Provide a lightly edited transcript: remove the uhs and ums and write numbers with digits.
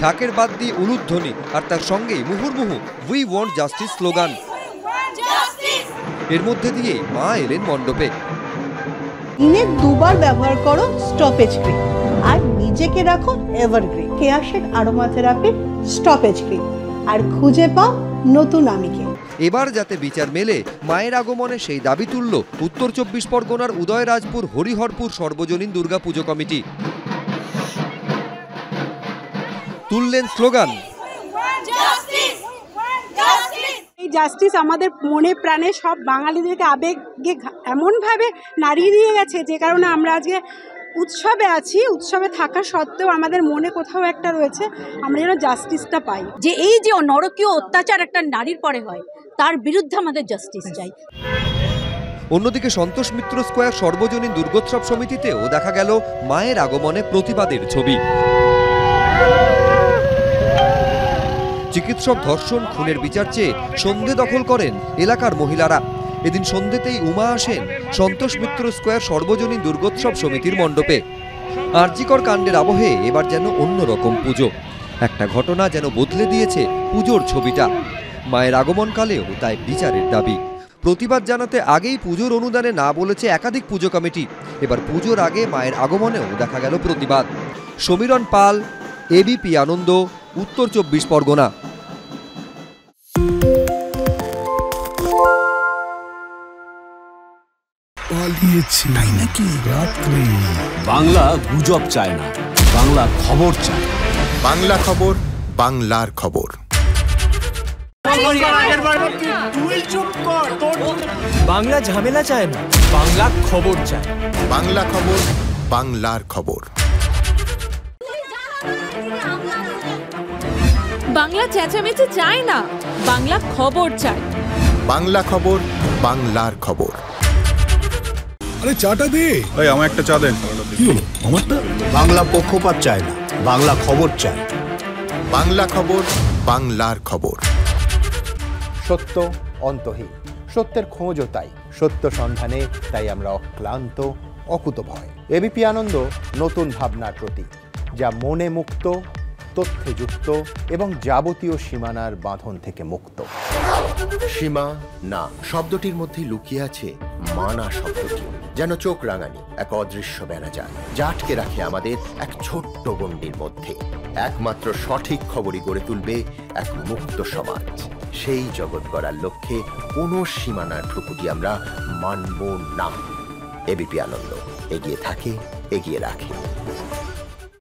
ঢাকের বাদ দিয়ে উলুধ্বনি আর তার সঙ্গেই মুহুর্মুহু উই ওয়ান্ট জাস্টিস স্লোগান। এর মধ্যে দিয়ে মা এলেন মণ্ডপে। দিনে দুবার ব্যবহার করো স্টপেজ ক্রিম আর নিজেকে রাখো এভারগ্রিন কেয়াশেড আরোমা থেরাপির স্টপেজ ক্রিম আর খুঁজে পাও নতুন আমিকে। এবার যাতে বিচার মেলে মায়ের আগমনে সেই দাবি তুলল উত্তর 24 পরগনার উদয়রাজপুর হরিহরপুর সর্বজনীন দুর্গা পুজো কমিটি। তুললেন স্লোগান, এই জাস্টিস আমাদের মনে প্রাণে সব বাঙালিদেরকে আবেগে এমনভাবে নাড়িয়ে দিয়ে গেছে, যে কারণে আমরা আজকে উৎসবে আছি। উৎসবে থাকা সত্ত্বেও আমাদের মনে কোথাও একটা রয়েছে, আমরা যেন জাস্টিসটা পাই। যে এই যে নরকীয় অত্যাচার একটা নারীর পরে হয়, তার বিরুদ্ধে আমাদের জাস্টিস চাই। অন্যদিকে সন্তোষ মিত্র স্কোয়ার সর্বজনীন দুর্গোৎসব সমিতিতেও দেখা গেল মায়ের আগমনে প্রতিবাদের ছবি। চিকিৎসক ধর্ষণ খুনের বিচার চেয়ে সন্ধে দখল করেন এলাকার মহিলারা। এদিন সন্ধেতেই উমা আসেন সন্তোষ মিত্র স্কোয়ার সর্বজনীন দুর্গোৎসব সমিতির মণ্ডপে। আরজিকর কাণ্ডের আবহে এবার যেন অন্যরকম পুজো। একটা ঘটনা যেন বদলে দিয়েছে পুজোর ছবিটা। মায়ের আগমনকালেও তাই বিচারের দাবি। প্রতিবাদ জানাতে আগেই পুজোর অনুদানে না বলেছে একাধিক পুজো কমিটি। এবার পুজোর আগে মায়ের আগমনেও দেখা গেল প্রতিবাদ। সমীরণ পাল, এবিপি আনন্দ, উত্তর 24 পরগনা। তাই নাকি? বাংলা গুজব চায় না, বাংলা খবর চায়। বাংলা খবর, বাংলার খবর। বাংলা ঝামেলা চায় না, বাংলা খবর চায়। বাংলা খবর, বাংলার খবর। বাংলা চেঁচামেচি চায় না, বাংলা খবর চায়। বাংলা খবর, বাংলার খবর। আরে চাটা দে। এই আমার একটা চা দেন। কি হলো আমারটা? বাংলা পক্ষপাত চায় না, বাংলা খবর চায়। বাংলা খবর, বাংলার খবর। সত্য অন্তহীন, সত্যের খোঁজও তাই, সত্য সন্ধানে তাই আমরা অক্লান্ত, অকুতভয়। এবিপি আনন্দ নতুন ভাবনার প্রতীক, যা মনে মুক্ত, তথ্যে যুক্ত এবং যাবতীয় সীমানার বাঁধন থেকে মুক্ত। সীমা না শব্দটির মধ্যে লুকিয়ে আছে মানা শব্দটি, যেন চোখ রাঙানি এক অদৃশ্য বেড়াজাল, যা আটকে রাখে আমাদের এক ছোট্ট গণ্ডির মধ্যে। একমাত্র সঠিক খবরই গড়ে তুলবে এক মুক্ত সমাজ। সেই জগৎ গড়ার লক্ষ্যে কোনো সীমানার ঠুকুটি আমরা মানব না। এবিপি আনন্দ এগিয়ে থাকে, এগিয়ে রাখে।